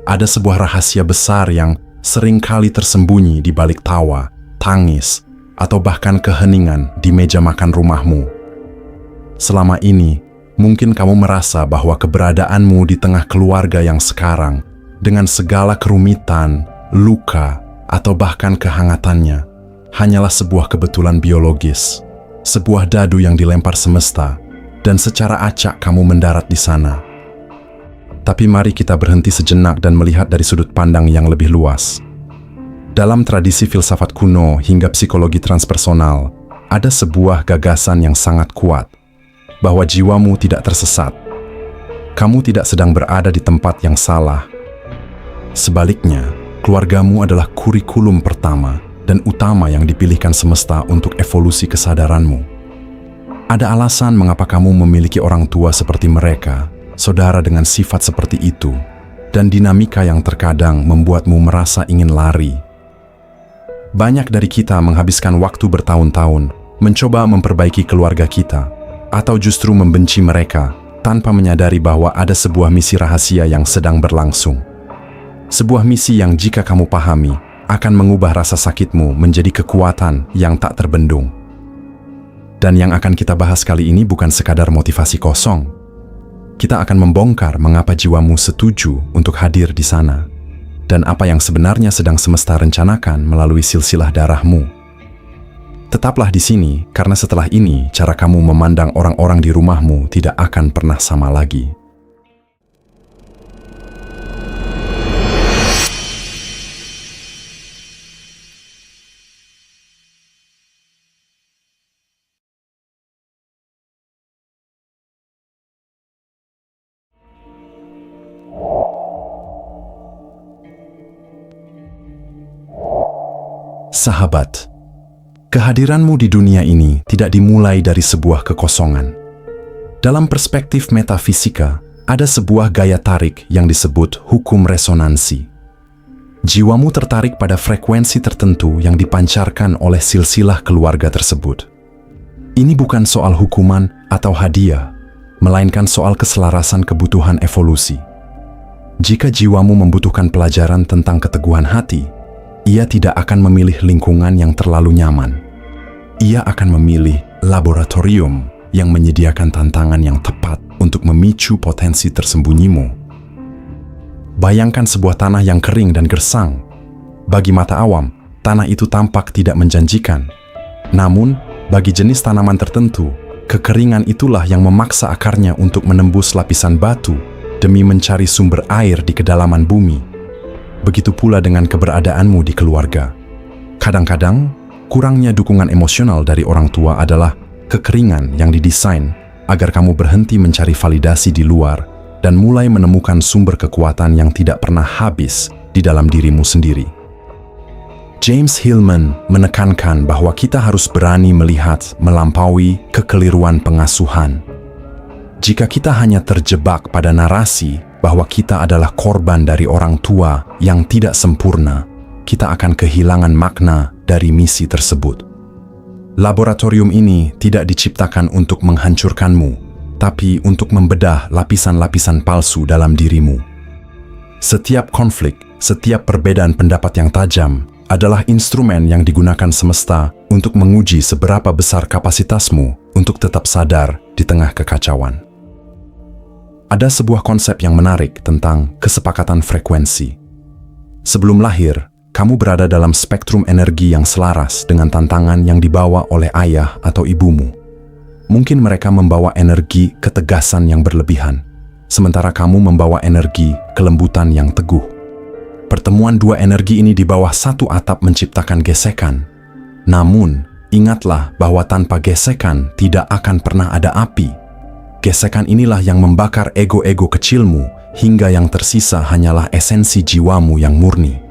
ada sebuah rahasia besar yang sering kali tersembunyi di balik tawa, tangis, atau bahkan keheningan di meja makan rumahmu. Selama ini, mungkin kamu merasa bahwa keberadaanmu di tengah keluarga yang sekarang, dengan segala kerumitan, luka, atau bahkan kehangatannya, hanyalah sebuah kebetulan biologis, sebuah dadu yang dilempar semesta, dan secara acak kamu mendarat di sana. Tapi mari kita berhenti sejenak dan melihat dari sudut pandang yang lebih luas. Dalam tradisi filsafat kuno hingga psikologi transpersonal, ada sebuah gagasan yang sangat kuat, bahwa jiwamu tidak tersesat. Kamu tidak sedang berada di tempat yang salah. Sebaliknya, keluargamu adalah kurikulum pertama dan utama yang dipilihkan semesta untuk evolusi kesadaranmu. Ada alasan mengapa kamu memiliki orang tua seperti mereka, saudara dengan sifat seperti itu, dan dinamika yang terkadang membuatmu merasa ingin lari. Banyak dari kita menghabiskan waktu bertahun-tahun mencoba memperbaiki keluarga kita, atau justru membenci mereka tanpa menyadari bahwa ada sebuah misi rahasia yang sedang berlangsung. Sebuah misi yang jika kamu pahami, akan mengubah rasa sakitmu menjadi kekuatan yang tak terbendung. Dan yang akan kita bahas kali ini bukan sekadar motivasi kosong. Kita akan membongkar mengapa jiwamu setuju untuk hadir di sana, dan apa yang sebenarnya sedang semesta rencanakan melalui silsilah darahmu. Tetaplah di sini, karena setelah ini, cara kamu memandang orang-orang di rumahmu tidak akan pernah sama lagi. Sahabat, kehadiranmu di dunia ini tidak dimulai dari sebuah kekosongan. Dalam perspektif metafisika, ada sebuah gaya tarik yang disebut hukum resonansi. Jiwamu tertarik pada frekuensi tertentu yang dipancarkan oleh silsilah keluarga tersebut. Ini bukan soal hukuman atau hadiah, melainkan soal keselarasan kebutuhan evolusi. Jika jiwamu membutuhkan pelajaran tentang keteguhan hati, ia tidak akan memilih lingkungan yang terlalu nyaman. Ia akan memilih laboratorium yang menyediakan tantangan yang tepat untuk memicu potensi tersembunyimu. Bayangkan sebuah tanah yang kering dan gersang. Bagi mata awam, tanah itu tampak tidak menjanjikan. Namun, bagi jenis tanaman tertentu, kekeringan itulah yang memaksa akarnya untuk menembus lapisan batu demi mencari sumber air di kedalaman bumi. Begitu pula dengan keberadaanmu di keluarga. Kadang-kadang, kurangnya dukungan emosional dari orang tua adalah kekeringan yang didesain agar kamu berhenti mencari validasi di luar dan mulai menemukan sumber kekuatan yang tidak pernah habis di dalam dirimu sendiri. James Hillman menekankan bahwa kita harus berani melihat melampaui kekeliruan pengasuhan. Jika kita hanya terjebak pada narasi bahwa kita adalah korban dari orang tua yang tidak sempurna, kita akan kehilangan makna dari misi tersebut. Laboratorium ini tidak diciptakan untuk menghancurkanmu, tapi untuk membedah lapisan-lapisan palsu dalam dirimu. Setiap konflik, setiap perbedaan pendapat yang tajam adalah instrumen yang digunakan semesta untuk menguji seberapa besar kapasitasmu untuk tetap sadar di tengah kekacauan. Ada sebuah konsep yang menarik tentang kesepakatan frekuensi. Sebelum lahir, kamu berada dalam spektrum energi yang selaras dengan tantangan yang dibawa oleh ayah atau ibumu. Mungkin mereka membawa energi ketegasan yang berlebihan, sementara kamu membawa energi kelembutan yang teguh. Pertemuan dua energi ini di bawah satu atap menciptakan gesekan. Namun, ingatlah bahwa tanpa gesekan tidak akan pernah ada api. Gesekan inilah yang membakar ego-ego kecilmu hingga yang tersisa hanyalah esensi jiwamu yang murni.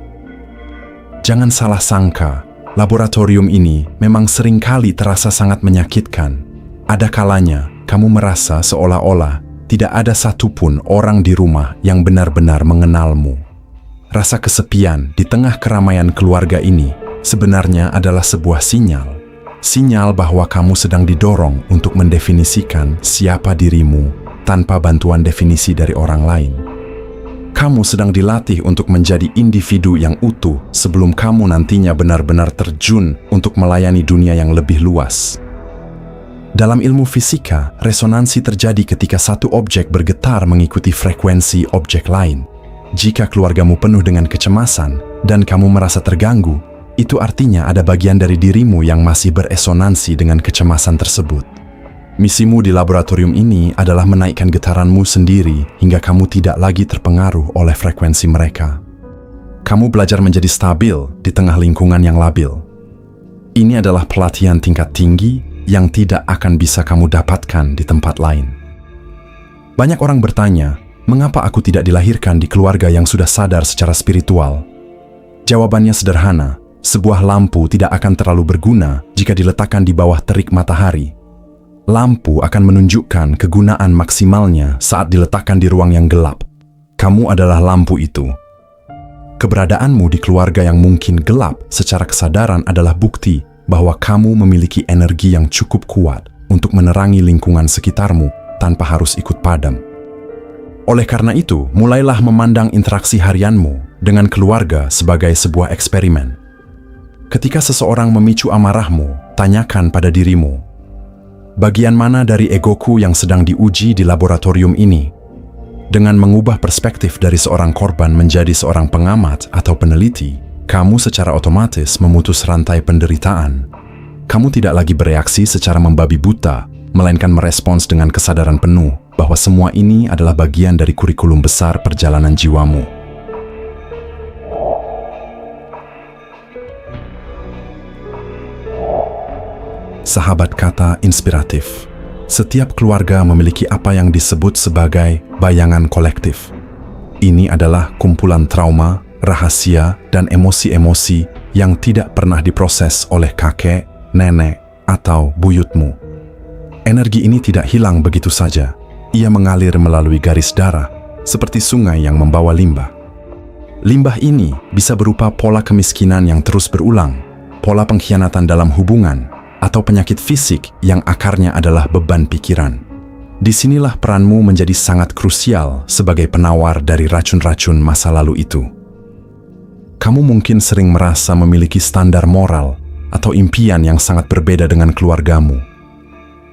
Jangan salah sangka, laboratorium ini memang seringkali terasa sangat menyakitkan. Ada kalanya kamu merasa seolah-olah tidak ada satupun orang di rumah yang benar-benar mengenalmu. Rasa kesepian di tengah keramaian keluarga ini sebenarnya adalah sebuah sinyal bahwa kamu sedang didorong untuk mendefinisikan siapa dirimu tanpa bantuan definisi dari orang lain. Kamu sedang dilatih untuk menjadi individu yang utuh sebelum kamu nantinya benar-benar terjun untuk melayani dunia yang lebih luas. Dalam ilmu fisika, resonansi terjadi ketika satu objek bergetar mengikuti frekuensi objek lain. Jika keluargamu penuh dengan kecemasan dan kamu merasa terganggu, itu artinya ada bagian dari dirimu yang masih beresonansi dengan kecemasan tersebut. Misimu di laboratorium ini adalah menaikkan getaranmu sendiri hingga kamu tidak lagi terpengaruh oleh frekuensi mereka. Kamu belajar menjadi stabil di tengah lingkungan yang labil. Ini adalah pelatihan tingkat tinggi yang tidak akan bisa kamu dapatkan di tempat lain. Banyak orang bertanya, mengapa aku tidak dilahirkan di keluarga yang sudah sadar secara spiritual? Jawabannya sederhana, sebuah lampu tidak akan terlalu berguna jika diletakkan di bawah terik matahari. Lampu akan menunjukkan kegunaan maksimalnya saat diletakkan di ruang yang gelap. Kamu adalah lampu itu. Keberadaanmu di keluarga yang mungkin gelap secara kesadaran adalah bukti bahwa kamu memiliki energi yang cukup kuat untuk menerangi lingkungan sekitarmu tanpa harus ikut padam. Oleh karena itu, mulailah memandang interaksi harianmu dengan keluarga sebagai sebuah eksperimen. Ketika seseorang memicu amarahmu, tanyakan pada dirimu, bagian mana dari egoku yang sedang diuji di laboratorium ini? Dengan mengubah perspektif dari seorang korban menjadi seorang pengamat atau peneliti, kamu secara otomatis memutus rantai penderitaan. Kamu tidak lagi bereaksi secara membabi buta, melainkan merespons dengan kesadaran penuh bahwa semua ini adalah bagian dari kurikulum besar perjalanan jiwamu. Sahabat kata inspiratif. Setiap keluarga memiliki apa yang disebut sebagai bayangan kolektif. Ini adalah kumpulan trauma, rahasia, dan emosi-emosi yang tidak pernah diproses oleh kakek, nenek, atau buyutmu. Energi ini tidak hilang begitu saja. Ia mengalir melalui garis darah, seperti sungai yang membawa limbah. Limbah ini bisa berupa pola kemiskinan yang terus berulang, pola pengkhianatan dalam hubungan, atau penyakit fisik yang akarnya adalah beban pikiran. Disinilah peranmu menjadi sangat krusial sebagai penawar dari racun-racun masa lalu itu. Kamu mungkin sering merasa memiliki standar moral atau impian yang sangat berbeda dengan keluargamu.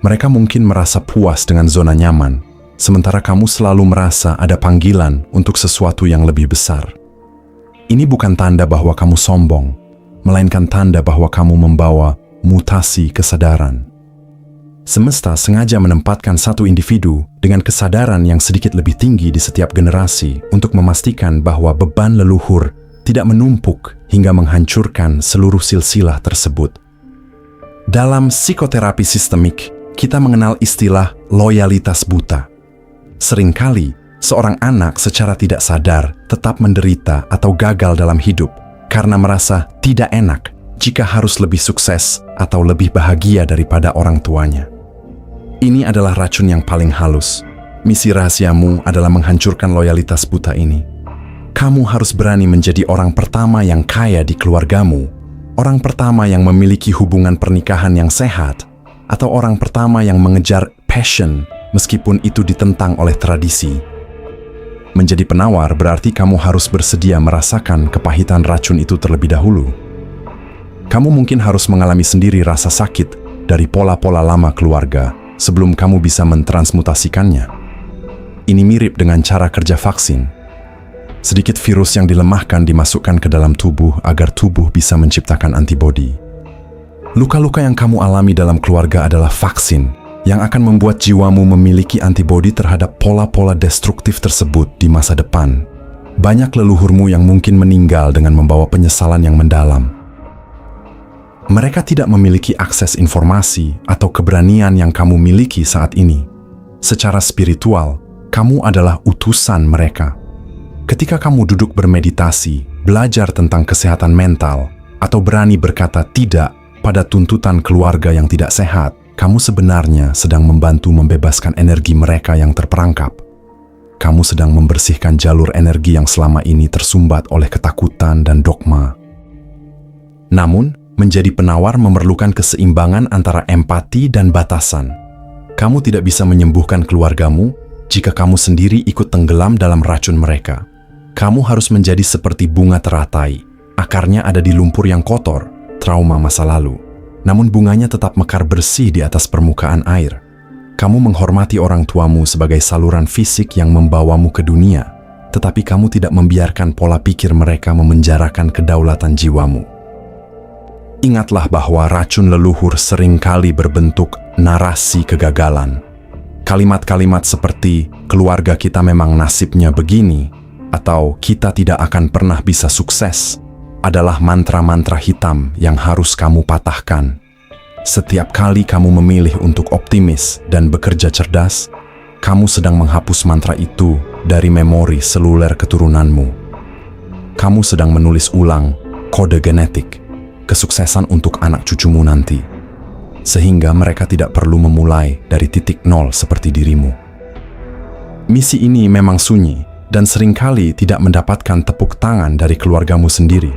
Mereka mungkin merasa puas dengan zona nyaman, sementara kamu selalu merasa ada panggilan untuk sesuatu yang lebih besar. Ini bukan tanda bahwa kamu sombong, melainkan tanda bahwa kamu membawa mutasi kesadaran. Semesta sengaja menempatkan satu individu dengan kesadaran yang sedikit lebih tinggi di setiap generasi untuk memastikan bahwa beban leluhur tidak menumpuk hingga menghancurkan seluruh silsilah tersebut. Dalam psikoterapi sistemik, kita mengenal istilah loyalitas buta. Seringkali, seorang anak secara tidak sadar tetap menderita atau gagal dalam hidup karena merasa tidak enak jika harus lebih sukses atau lebih bahagia daripada orang tuanya. Ini adalah racun yang paling halus. Misi rahasiamu adalah menghancurkan loyalitas buta ini. Kamu harus berani menjadi orang pertama yang kaya di keluargamu, orang pertama yang memiliki hubungan pernikahan yang sehat, atau orang pertama yang mengejar passion meskipun itu ditentang oleh tradisi. Menjadi penawar berarti kamu harus bersedia merasakan kepahitan racun itu terlebih dahulu. Kamu mungkin harus mengalami sendiri rasa sakit dari pola-pola lama keluarga sebelum kamu bisa mentransmutasikannya. Ini mirip dengan cara kerja vaksin. Sedikit virus yang dilemahkan dimasukkan ke dalam tubuh agar tubuh bisa menciptakan antibodi. Luka-luka yang kamu alami dalam keluarga adalah vaksin yang akan membuat jiwamu memiliki antibodi terhadap pola-pola destruktif tersebut di masa depan. Banyak leluhurmu yang mungkin meninggal dengan membawa penyesalan yang mendalam. Mereka tidak memiliki akses informasi atau keberanian yang kamu miliki saat ini. Secara spiritual, kamu adalah utusan mereka. Ketika kamu duduk bermeditasi, belajar tentang kesehatan mental, atau berani berkata tidak pada tuntutan keluarga yang tidak sehat, kamu sebenarnya sedang membantu membebaskan energi mereka yang terperangkap. Kamu sedang membersihkan jalur energi yang selama ini tersumbat oleh ketakutan dan dogma. Namun, menjadi penawar memerlukan keseimbangan antara empati dan batasan. Kamu tidak bisa menyembuhkan keluargamu jika kamu sendiri ikut tenggelam dalam racun mereka. Kamu harus menjadi seperti bunga teratai. Akarnya ada di lumpur yang kotor, trauma masa lalu. Namun bunganya tetap mekar bersih di atas permukaan air. Kamu menghormati orang tuamu sebagai saluran fisik yang membawamu ke dunia, tetapi kamu tidak membiarkan pola pikir mereka memenjarakan kedaulatan jiwamu. Ingatlah bahwa racun leluhur seringkali berbentuk narasi kegagalan. Kalimat-kalimat seperti keluarga kita memang nasibnya begini, atau kita tidak akan pernah bisa sukses, adalah mantra-mantra hitam yang harus kamu patahkan. Setiap kali kamu memilih untuk optimis dan bekerja cerdas, kamu sedang menghapus mantra itu dari memori seluler keturunanmu. Kamu sedang menulis ulang kode genetik kesuksesan untuk anak cucumu nanti, sehingga mereka tidak perlu memulai dari titik nol seperti dirimu. Misi ini memang sunyi dan seringkali tidak mendapatkan tepuk tangan dari keluargamu sendiri.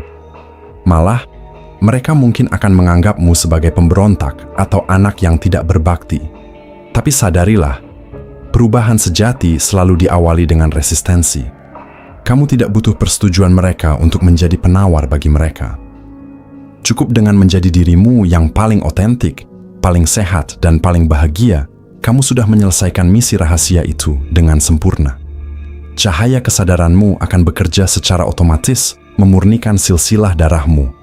Malah, mereka mungkin akan menganggapmu sebagai pemberontak atau anak yang tidak berbakti. Tapi sadarilah, perubahan sejati selalu diawali dengan resistensi. Kamu tidak butuh persetujuan mereka untuk menjadi penawar bagi mereka. Cukup dengan menjadi dirimu yang paling otentik, paling sehat, dan paling bahagia, kamu sudah menyelesaikan misi rahasia itu dengan sempurna. Cahaya kesadaranmu akan bekerja secara otomatis memurnikan silsilah darahmu.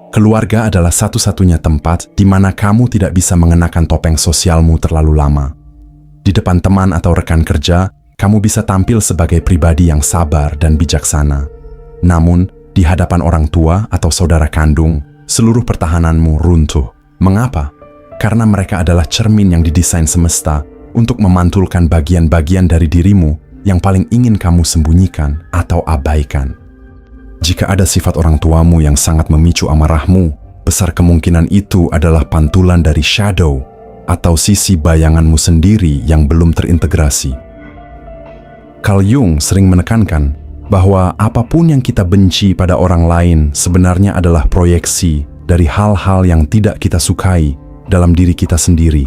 Keluarga adalah satu-satunya tempat di mana kamu tidak bisa mengenakan topeng sosialmu terlalu lama. Di depan teman atau rekan kerja, kamu bisa tampil sebagai pribadi yang sabar dan bijaksana. Namun, di hadapan orang tua atau saudara kandung, seluruh pertahananmu runtuh. Mengapa? Karena mereka adalah cermin yang didesain semesta untuk memantulkan bagian-bagian dari dirimu yang paling ingin kamu sembunyikan atau abaikan. Jika ada sifat orang tuamu yang sangat memicu amarahmu, besar kemungkinan itu adalah pantulan dari shadow atau sisi bayanganmu sendiri yang belum terintegrasi. Carl Jung sering menekankan bahwa apapun yang kita benci pada orang lain sebenarnya adalah proyeksi dari hal-hal yang tidak kita sukai dalam diri kita sendiri.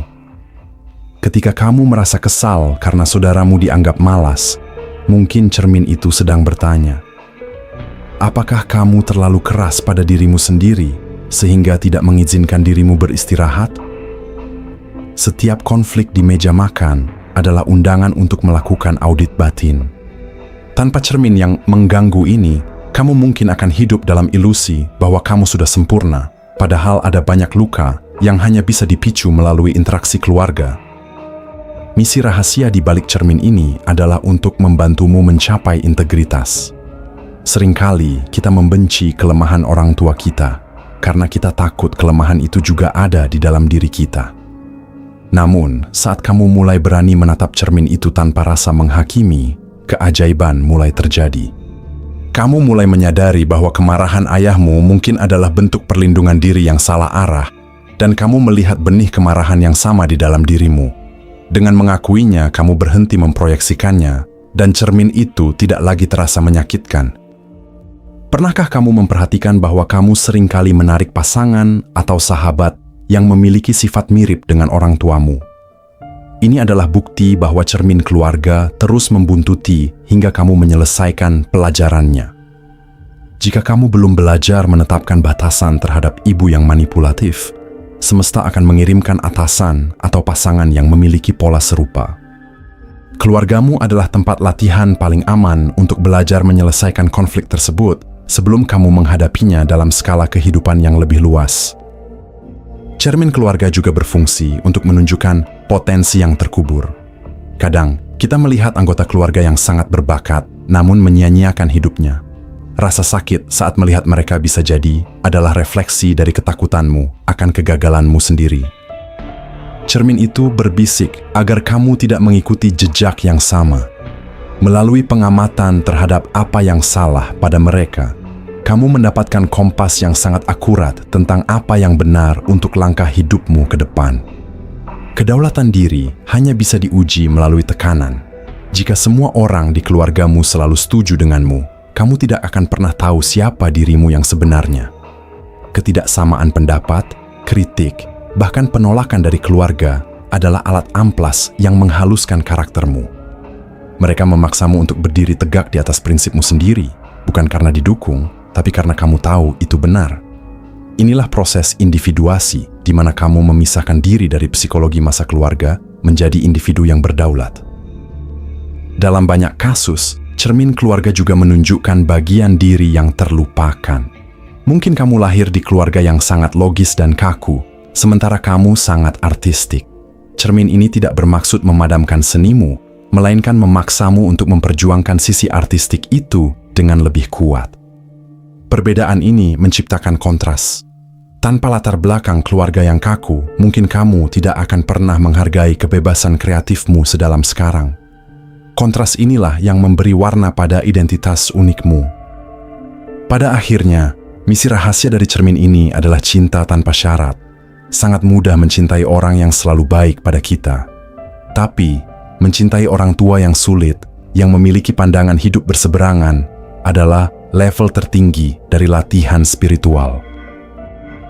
Ketika kamu merasa kesal karena saudaramu dianggap malas, mungkin cermin itu sedang bertanya, apakah kamu terlalu keras pada dirimu sendiri sehingga tidak mengizinkan dirimu beristirahat? Setiap konflik di meja makan adalah undangan untuk melakukan audit batin. Tanpa cermin yang mengganggu ini, kamu mungkin akan hidup dalam ilusi bahwa kamu sudah sempurna, padahal ada banyak luka yang hanya bisa dipicu melalui interaksi keluarga. Misi rahasia di balik cermin ini adalah untuk membantumu mencapai integritas. Seringkali kita membenci kelemahan orang tua kita, karena kita takut kelemahan itu juga ada di dalam diri kita. Namun, saat kamu mulai berani menatap cermin itu tanpa rasa menghakimi, keajaiban mulai terjadi. Kamu mulai menyadari bahwa kemarahan ayahmu mungkin adalah bentuk perlindungan diri yang salah arah, dan kamu melihat benih kemarahan yang sama di dalam dirimu. Dengan mengakuinya, kamu berhenti memproyeksikannya, dan cermin itu tidak lagi terasa menyakitkan. Pernahkah kamu memperhatikan bahwa kamu seringkali menarik pasangan atau sahabat yang memiliki sifat mirip dengan orang tuamu? Ini adalah bukti bahwa cermin keluarga terus membuntuti hingga kamu menyelesaikan pelajarannya. Jika kamu belum belajar menetapkan batasan terhadap ibu yang manipulatif, semesta akan mengirimkan atasan atau pasangan yang memiliki pola serupa. Keluargamu adalah tempat latihan paling aman untuk belajar menyelesaikan konflik tersebut sebelum kamu menghadapinya dalam skala kehidupan yang lebih luas. Cermin keluarga juga berfungsi untuk menunjukkan potensi yang terkubur. Kadang, kita melihat anggota keluarga yang sangat berbakat, namun menyia-nyiakan hidupnya. Rasa sakit saat melihat mereka bisa jadi adalah refleksi dari ketakutanmu akan kegagalanmu sendiri. Cermin itu berbisik agar kamu tidak mengikuti jejak yang sama. Melalui pengamatan terhadap apa yang salah pada mereka, kamu mendapatkan kompas yang sangat akurat tentang apa yang benar untuk langkah hidupmu ke depan. Kedaulatan diri hanya bisa diuji melalui tekanan. Jika semua orang di keluargamu selalu setuju denganmu, kamu tidak akan pernah tahu siapa dirimu yang sebenarnya. Ketidaksamaan pendapat, kritik, bahkan penolakan dari keluarga adalah alat amplas yang menghaluskan karaktermu. Mereka memaksamu untuk berdiri tegak di atas prinsipmu sendiri, bukan karena didukung, tapi karena kamu tahu itu benar. Inilah proses individuasi di mana kamu memisahkan diri dari psikologi masa keluarga menjadi individu yang berdaulat. Dalam banyak kasus, cermin keluarga juga menunjukkan bagian diri yang terlupakan. Mungkin kamu lahir di keluarga yang sangat logis dan kaku, sementara kamu sangat artistik. Cermin ini tidak bermaksud memadamkan senimu, melainkan memaksamu untuk memperjuangkan sisi artistik itu dengan lebih kuat. Perbedaan ini menciptakan kontras. Tanpa latar belakang keluarga yang kaku, mungkin kamu tidak akan pernah menghargai kebebasan kreatifmu sedalam sekarang. Kontras inilah yang memberi warna pada identitas unikmu. Pada akhirnya, misi rahasia dari cermin ini adalah cinta tanpa syarat. Sangat mudah mencintai orang yang selalu baik pada kita. Tapi, mencintai orang tua yang sulit, yang memiliki pandangan hidup berseberangan, adalah level tertinggi dari latihan spiritual.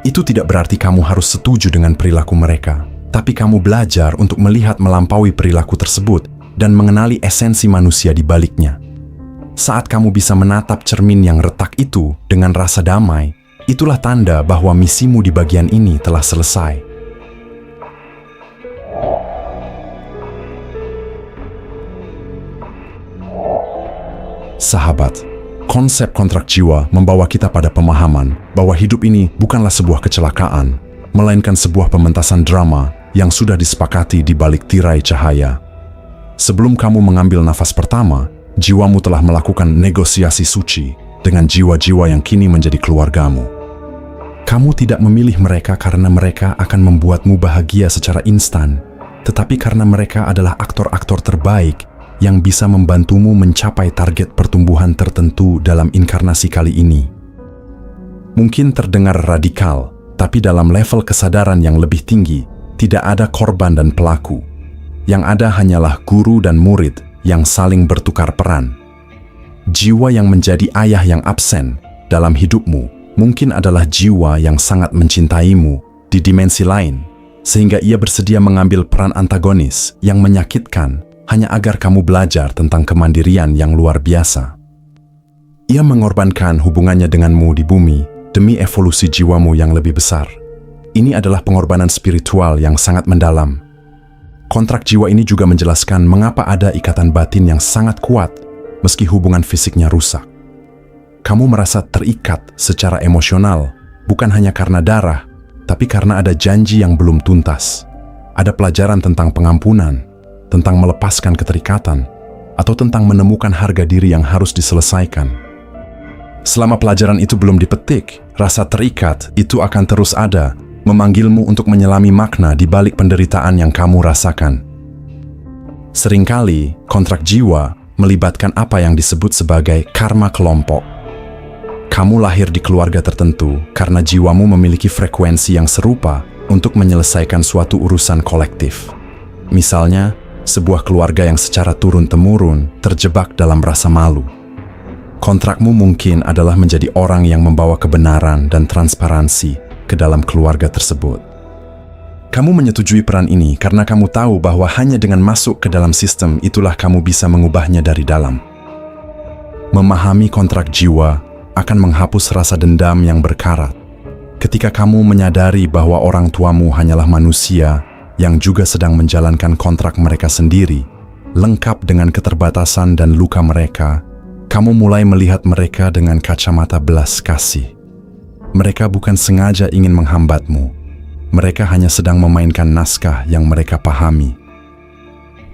Itu tidak berarti kamu harus setuju dengan perilaku mereka, tapi kamu belajar untuk melihat melampaui perilaku tersebut dan mengenali esensi manusia di baliknya. Saat kamu bisa menatap cermin yang retak itu dengan rasa damai, itulah tanda bahwa misimu di bagian ini telah selesai. Sahabat, konsep kontrak jiwa membawa kita pada pemahaman bahwa hidup ini bukanlah sebuah kecelakaan, melainkan sebuah pementasan drama yang sudah disepakati di balik tirai cahaya. Sebelum kamu mengambil nafas pertama, jiwamu telah melakukan negosiasi suci dengan jiwa-jiwa yang kini menjadi keluargamu. Kamu tidak memilih mereka karena mereka akan membuatmu bahagia secara instan, tetapi karena mereka adalah aktor-aktor terbaik yang bisa membantumu mencapai target pertumbuhan tertentu dalam inkarnasi kali ini. Mungkin terdengar radikal, tapi dalam level kesadaran yang lebih tinggi, tidak ada korban dan pelaku. Yang ada hanyalah guru dan murid yang saling bertukar peran. Jiwa yang menjadi ayah yang absen dalam hidupmu mungkin adalah jiwa yang sangat mencintaimu di dimensi lain, sehingga ia bersedia mengambil peran antagonis yang menyakitkan hanya agar kamu belajar tentang kemandirian yang luar biasa. Ia mengorbankan hubungannya denganmu di bumi demi evolusi jiwamu yang lebih besar. Ini adalah pengorbanan spiritual yang sangat mendalam. Kontrak jiwa ini juga menjelaskan mengapa ada ikatan batin yang sangat kuat meski hubungan fisiknya rusak. Kamu merasa terikat secara emosional, bukan hanya karena darah, tapi karena ada janji yang belum tuntas. Ada pelajaran tentang pengampunan, tentang melepaskan keterikatan, atau tentang menemukan harga diri yang harus diselesaikan. Selama pelajaran itu belum dipetik, rasa terikat itu akan terus ada, memanggilmu untuk menyelami makna di balik penderitaan yang kamu rasakan. Seringkali, kontrak jiwa melibatkan apa yang disebut sebagai karma kelompok. Kamu lahir di keluarga tertentu karena jiwamu memiliki frekuensi yang serupa untuk menyelesaikan suatu urusan kolektif. Misalnya, sebuah keluarga yang secara turun-temurun terjebak dalam rasa malu. Kontrakmu mungkin adalah menjadi orang yang membawa kebenaran dan transparansi ke dalam keluarga tersebut. Kamu menyetujui peran ini karena kamu tahu bahwa hanya dengan masuk ke dalam sistem itulah kamu bisa mengubahnya dari dalam. Memahami kontrak jiwa akan menghapus rasa dendam yang berkarat. Ketika kamu menyadari bahwa orang tuamu hanyalah manusia yang juga sedang menjalankan kontrak mereka sendiri, lengkap dengan keterbatasan dan luka mereka, kamu mulai melihat mereka dengan kacamata belas kasih. Mereka bukan sengaja ingin menghambatmu. Mereka hanya sedang memainkan naskah yang mereka pahami.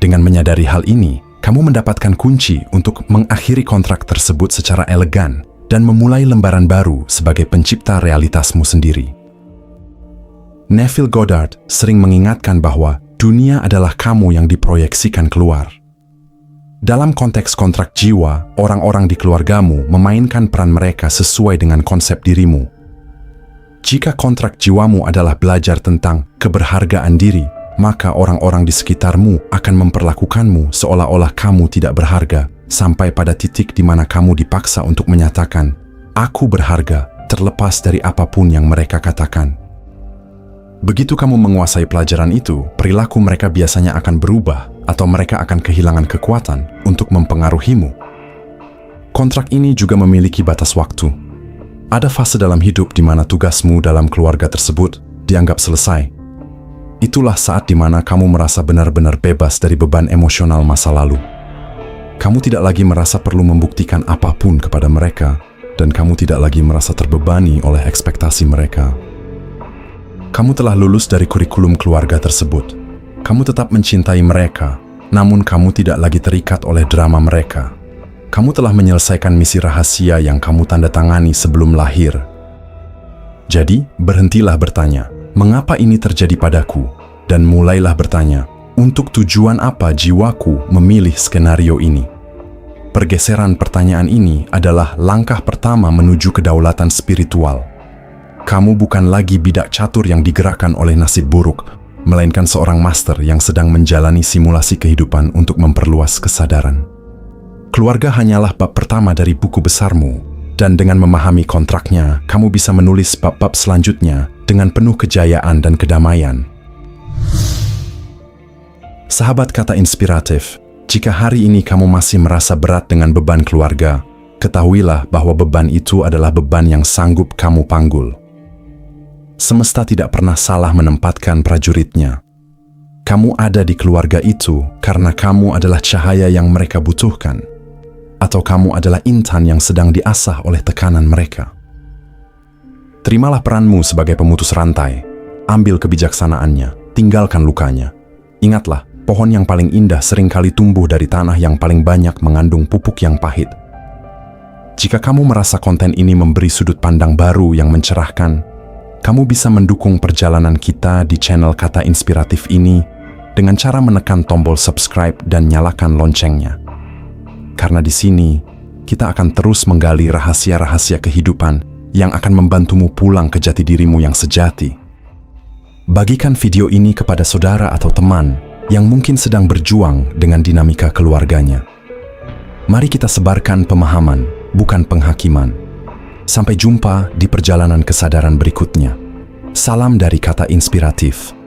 Dengan menyadari hal ini, kamu mendapatkan kunci untuk mengakhiri kontrak tersebut secara elegan dan memulai lembaran baru sebagai pencipta realitasmu sendiri. Neville Goddard sering mengingatkan bahwa dunia adalah kamu yang diproyeksikan keluar. Dalam konteks kontrak jiwa, orang-orang di keluargamu memainkan peran mereka sesuai dengan konsep dirimu. Jika kontrak jiwamu adalah belajar tentang keberhargaan diri, maka orang-orang di sekitarmu akan memperlakukanmu seolah-olah kamu tidak berharga, sampai pada titik di mana kamu dipaksa untuk menyatakan, "Aku berharga," terlepas dari apapun yang mereka katakan. Begitu kamu menguasai pelajaran itu, perilaku mereka biasanya akan berubah atau mereka akan kehilangan kekuatan untuk mempengaruhimu. Kontrak ini juga memiliki batas waktu. Ada fase dalam hidup di mana tugasmu dalam keluarga tersebut dianggap selesai. Itulah saat di mana kamu merasa benar-benar bebas dari beban emosional masa lalu. Kamu tidak lagi merasa perlu membuktikan apapun kepada mereka, dan kamu tidak lagi merasa terbebani oleh ekspektasi mereka. Kamu telah lulus dari kurikulum keluarga tersebut. Kamu tetap mencintai mereka, namun kamu tidak lagi terikat oleh drama mereka. Kamu telah menyelesaikan misi rahasia yang kamu tanda tangani sebelum lahir. Jadi, berhentilah bertanya, mengapa ini terjadi padaku? Dan mulailah bertanya, untuk tujuan apa jiwaku memilih skenario ini? Pergeseran pertanyaan ini adalah langkah pertama menuju kedaulatan spiritual. Kamu bukan lagi bidak catur yang digerakkan oleh nasib buruk, melainkan seorang master yang sedang menjalani simulasi kehidupan untuk memperluas kesadaran. Keluarga hanyalah bab pertama dari buku besarmu, dan dengan memahami kontraknya, kamu bisa menulis bab-bab selanjutnya dengan penuh kejayaan dan kedamaian. Sahabat Kata Inspiratif, jika hari ini kamu masih merasa berat dengan beban keluarga, ketahuilah bahwa beban itu adalah beban yang sanggup kamu panggul. Semesta tidak pernah salah menempatkan prajuritnya. Kamu ada di keluarga itu karena kamu adalah cahaya yang mereka butuhkan, atau kamu adalah intan yang sedang diasah oleh tekanan mereka. Terimalah peranmu sebagai pemutus rantai, ambil kebijaksanaannya, tinggalkan lukanya. Ingatlah, pohon yang paling indah seringkali tumbuh dari tanah yang paling banyak mengandung pupuk yang pahit. Jika kamu merasa konten ini memberi sudut pandang baru yang mencerahkan, kamu bisa mendukung perjalanan kita di channel Kata Inspiratif ini dengan cara menekan tombol subscribe dan nyalakan loncengnya. Karena di sini, kita akan terus menggali rahasia-rahasia kehidupan yang akan membantumu pulang ke jati dirimu yang sejati. Bagikan video ini kepada saudara atau teman yang mungkin sedang berjuang dengan dinamika keluarganya. Mari kita sebarkan pemahaman, bukan penghakiman. Sampai jumpa di perjalanan kesadaran berikutnya. Salam dari Kata Inspiratif.